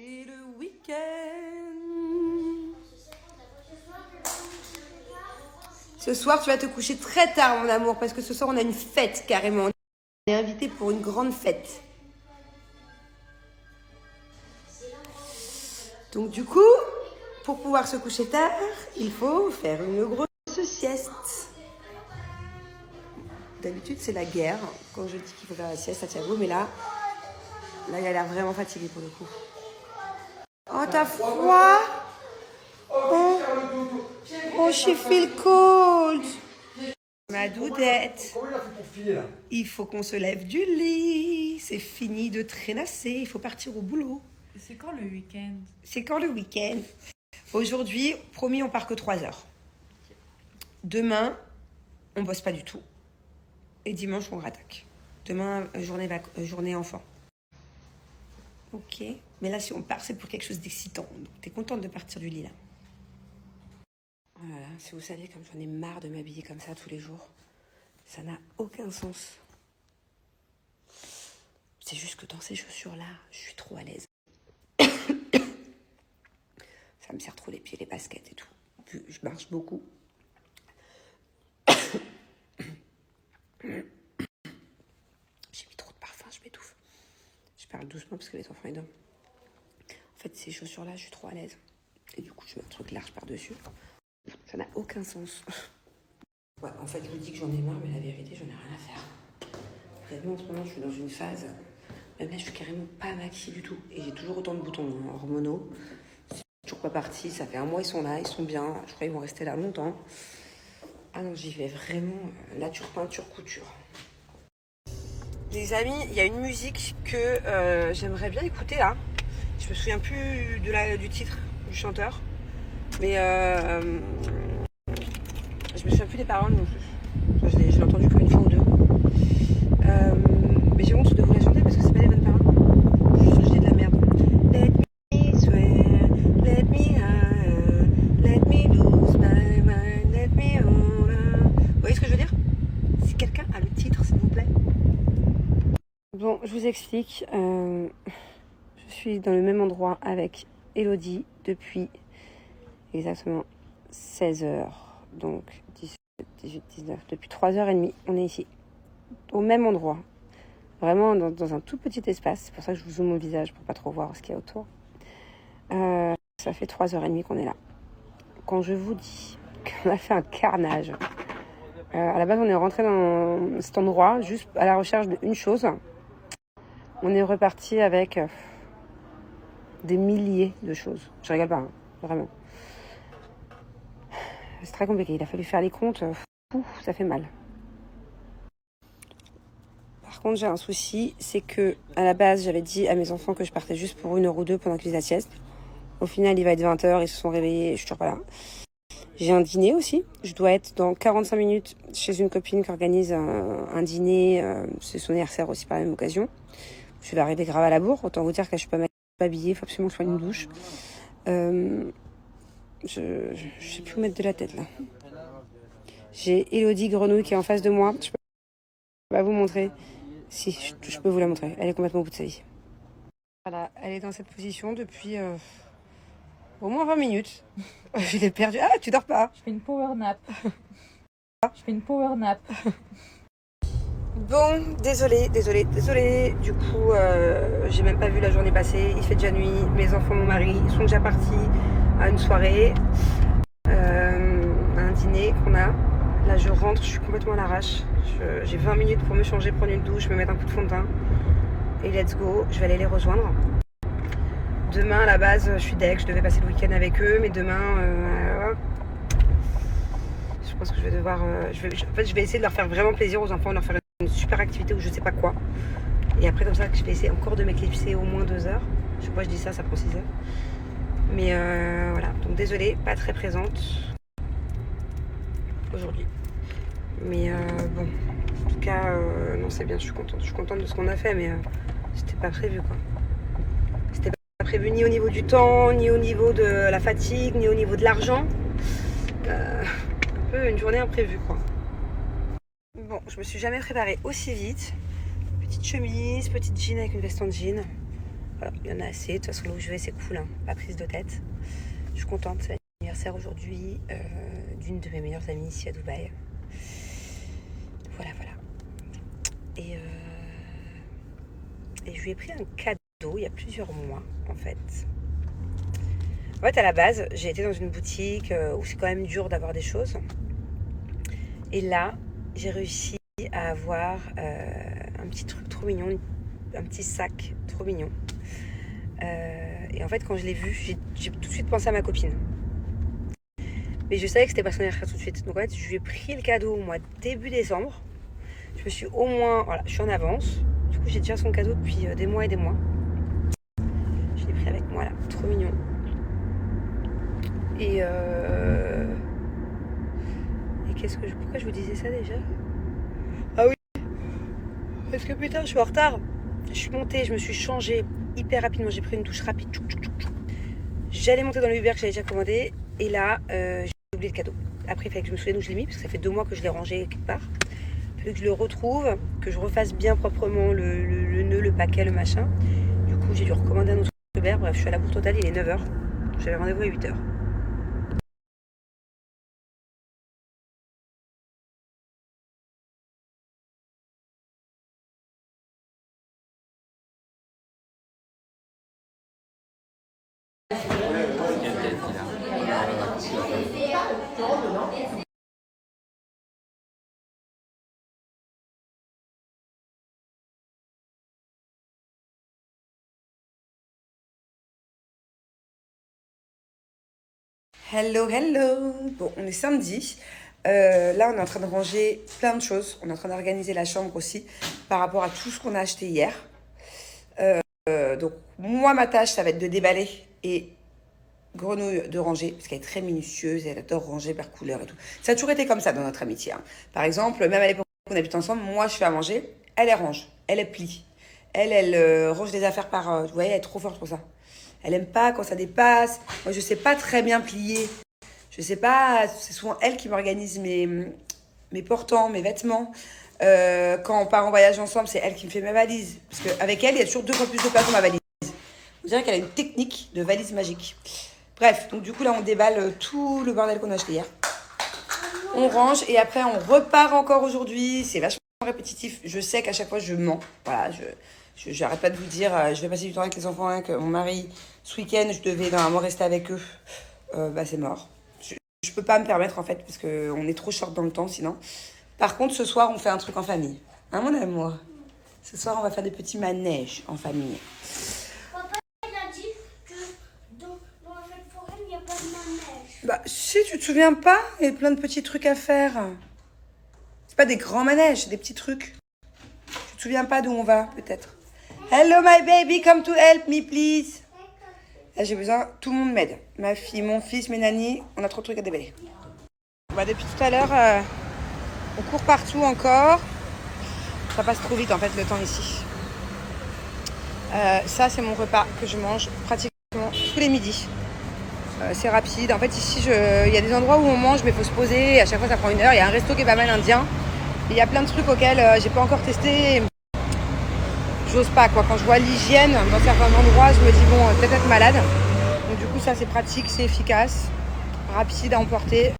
Et le week-end. Ce soir, tu vas te coucher très tard, mon amour, parce que ce soir, on a une fête, carrément. On est invité pour une grande fête. Donc, du coup, pour pouvoir se coucher tard, il faut faire une grosse sieste. D'habitude, c'est la guerre quand je dis qu'il faut faire la sieste à Thiago, mais là, il a l'air vraiment fatigué pour le coup. Oh, t'as froid? Oh, she feel cold. Ma doudette. Comment il a fait pour filer là? Il faut qu'on se lève du lit. C'est fini de traînasser. Il faut partir au boulot. C'est quand le week-end? C'est quand le week-end? Aujourd'hui, promis, on part que 3 heures. Demain, on bosse pas du tout. Et dimanche, on rattaque. Demain, journée enfant. Ok. Mais là, si on part, c'est pour quelque chose d'excitant. Donc, t'es contente de partir du lit, là? Voilà. Si vous saviez comme j'en ai marre de m'habiller comme ça tous les jours. Ça n'a aucun sens. C'est juste que dans ces chaussures-là, je suis trop à l'aise. Ça me serre trop les pieds, les baskets et tout. Je marche beaucoup. J'ai mis trop de parfum, je m'étouffe. Je parle doucement parce que les enfants ils dorment. En fait, ces chaussures-là, je suis trop à l'aise. Et du coup, je mets un truc large par-dessus. Ça n'a aucun sens. Ouais, en fait, je me dis que j'en ai marre, mais la vérité, j'en ai rien à faire. Vous savez, en ce moment, je suis dans une phase... Même là, je suis carrément pas maxi du tout. Et j'ai toujours autant de boutons hormonaux. C'est toujours pas parti. Ça fait 1 mois, ils sont là, ils sont bien. Je crois qu'ils vont rester là longtemps. Ah non, j'y vais vraiment nature, peinture, couture. Les amis, il y a une musique que j'aimerais bien écouter là. Je me souviens plus du titre, du chanteur. Mais je me souviens plus des paroles non plus. Enfin, je l'ai entendu qu'une fois ou deux. Mais j'ai honte de vous la chanter parce que c'est pas les bonnes paroles. Je dis de la merde. Let me swear, let me hide, let me lose my mind, let me hold on. Vous voyez ce que je veux dire? Si quelqu'un a le titre, s'il vous plaît. Bon, je vous explique. Je suis dans le même endroit avec Elodie depuis exactement 16 heures. Donc 17, 18, 19. Depuis 3h30, on est ici. Au même endroit. Vraiment dans un tout petit espace. C'est pour ça que je vous zoome mon visage pour pas trop voir ce qu'il y a autour. Ça fait 3h30 qu'on est là. Quand je vous dis qu'on a fait un carnage. À la base, on est rentré dans cet endroit juste à la recherche d'une chose. On est reparti avec des milliers de choses. Je rigole pas, hein, vraiment. C'est très compliqué. Il a fallu faire les comptes. Ça fait mal. Par contre, j'ai un souci, c'est que à la base, j'avais dit à mes enfants que je partais juste pour 1 heure ou 2 pendant qu'ils faisaient la sieste. Au final, il va être 20h, ils se sont réveillés, je suis toujours pas là. J'ai un dîner aussi. Je dois être dans 45 minutes chez une copine qui organise un dîner. C'est son anniversaire aussi par la même occasion. Je vais arriver grave à la bourre. Autant vous dire que je suis pas habillée. Il faut absolument que je prenne une douche. Je sais plus où mettre de la tête là. J'ai Elodie Grenouille qui est en face de moi. Je peux pas vous montrer. Si, je peux vous la montrer. Elle est complètement au bout de sa vie. Voilà, elle est dans cette position depuis au moins 20 minutes. Je l'ai perdue. Ah, tu dors pas? Je fais une power nap. Je fais une power nap. Bon, désolée. Du coup, j'ai même pas vu la journée passer. Il fait déjà nuit. Mes enfants, mon mari, ils sont déjà partis à une soirée, à un dîner qu'on a. Là, je rentre, je suis complètement à l'arrache. J'ai 20 minutes pour me changer, prendre une douche, me mettre un coup de fond de teint. Et let's go, je vais aller les rejoindre. Demain, à la base, je suis deg, je devais passer le week-end avec eux, mais demain, je pense que je vais devoir... je vais essayer de leur faire vraiment plaisir aux enfants, de leur faire une super activité ou je sais pas quoi. Et après, comme ça, je vais essayer encore de m'éclipser au moins 2 heures. Je sais pas, je dis ça prend 6 heures. Mais voilà, donc désolée, pas très présente aujourd'hui. Mais bon, en tout cas, non, c'est bien, je suis contente de ce qu'on a fait, mais c'était pas prévu, quoi. C'était pas prévu ni au niveau du temps, ni au niveau de la fatigue, ni au niveau de l'argent. Un peu une journée imprévue, quoi. Bon, je me suis jamais préparée aussi vite. Petite chemise, petite jean avec une veste en jean. Voilà, il y en a assez. De toute façon, là où je vais, c'est cool, hein. Pas prise de tête. Je suis contente. C'est l'anniversaire aujourd'hui d'une de mes meilleures amies ici à Dubaï. Voilà. Et je lui ai pris un cadeau il y a plusieurs mois, en fait. En fait, à la base, j'ai été dans une boutique où c'est quand même dur d'avoir des choses. Et là, j'ai réussi à avoir un petit truc trop mignon, un petit sac trop mignon. Et en fait, quand je l'ai vu, j'ai tout de suite pensé à ma copine. Mais je savais que c'était pas son anniversaire tout de suite. Donc en fait, je lui ai pris le cadeau au mois début décembre. Je me suis au moins... Voilà, je suis en avance. Du coup, j'ai déjà son cadeau depuis des mois et des mois. Je l'ai pris avec moi là. Trop mignon. Et pourquoi je vous disais ça déjà? Ah oui. Parce que putain, je suis en retard. Je suis montée, je me suis changée hyper rapidement. J'ai pris une douche rapide. J'allais monter dans le Uber que j'avais déjà commandé. Et là, j'ai oublié le cadeau. Après, il fallait que je me souvienne où je l'ai mis. Parce que ça fait 2 mois que je l'ai rangé quelque part. Il fallait que je le retrouve. Que je refasse bien proprement le nœud, le paquet, le machin. Du coup, j'ai dû recommander un autre Uber. Bref, je suis à la bourre totale. Il est 9h. J'avais rendez-vous à 8h. Hello. Bon, on est samedi. Là, on est en train de ranger plein de choses. On est en train d'organiser la chambre aussi par rapport à tout ce qu'on a acheté hier. Donc, moi, ma tâche, ça va être de déballer et Grenouille de ranger, parce qu'elle est très minutieuse et elle adore ranger par couleur et tout. Ça a toujours été comme ça dans notre amitié, hein. Par exemple, même à l'époque où on habite ensemble, moi, je fais à manger, elle range, elle plie. Elle range des affaires par... vous voyez, elle est trop forte pour ça. Elle aime pas quand ça dépasse. Moi, je sais pas très bien plier. Je sais pas, c'est souvent elle qui m'organise mes portants, mes vêtements. Quand on part en voyage ensemble, c'est elle qui me fait ma valise. Parce qu'avec elle, il y a toujours 2 fois plus de place dans ma valise. Vous dirait qu'elle a une technique de valise magique. Bref, donc du coup, là, on déballe tout le bordel qu'on a acheté hier. On range et après, on repart encore aujourd'hui. C'est vachement répétitif. Je sais qu'à chaque fois, je mens. Voilà, je n'arrête pas de vous dire, je vais passer du temps avec les enfants, avec mon mari. Ce week-end, je devais normalement rester avec eux. C'est mort. Je peux pas me permettre, en fait, parce qu'on est trop short dans le temps, sinon. Par contre, ce soir, on fait un truc en famille. Hein, mon amour? Ce soir, on va faire des petits manèges en famille. Papa, il a dit que dans la fête foraine, il n'y a pas de manège. Bah, si, tu te souviens pas? Il y a plein de petits trucs à faire. C'est pas des grands manèges, c'est des petits trucs. Tu te souviens pas d'où on va, peut-être? Hello, my baby, come to help me, please. Là, j'ai besoin, tout le monde m'aide. Ma fille, mon fils, mes nannies, on a trop de trucs à déballer. Bah, depuis tout à l'heure, on court partout encore. Ça passe trop vite, en fait, le temps ici. Ça, c'est mon repas que je mange pratiquement tous les midis. C'est rapide. En fait, ici, il y a des endroits où on mange, mais il faut se poser. Et à chaque fois, ça prend 1 heure. Il y a un resto qui est pas mal indien. Et il y a plein de trucs auxquels j'ai pas encore testé. J'ose pas, quoi. Quand je vois l'hygiène dans certains endroits, je me dis, bon, peut-être être malade. Donc, du coup, ça, c'est pratique, c'est efficace, rapide à emporter.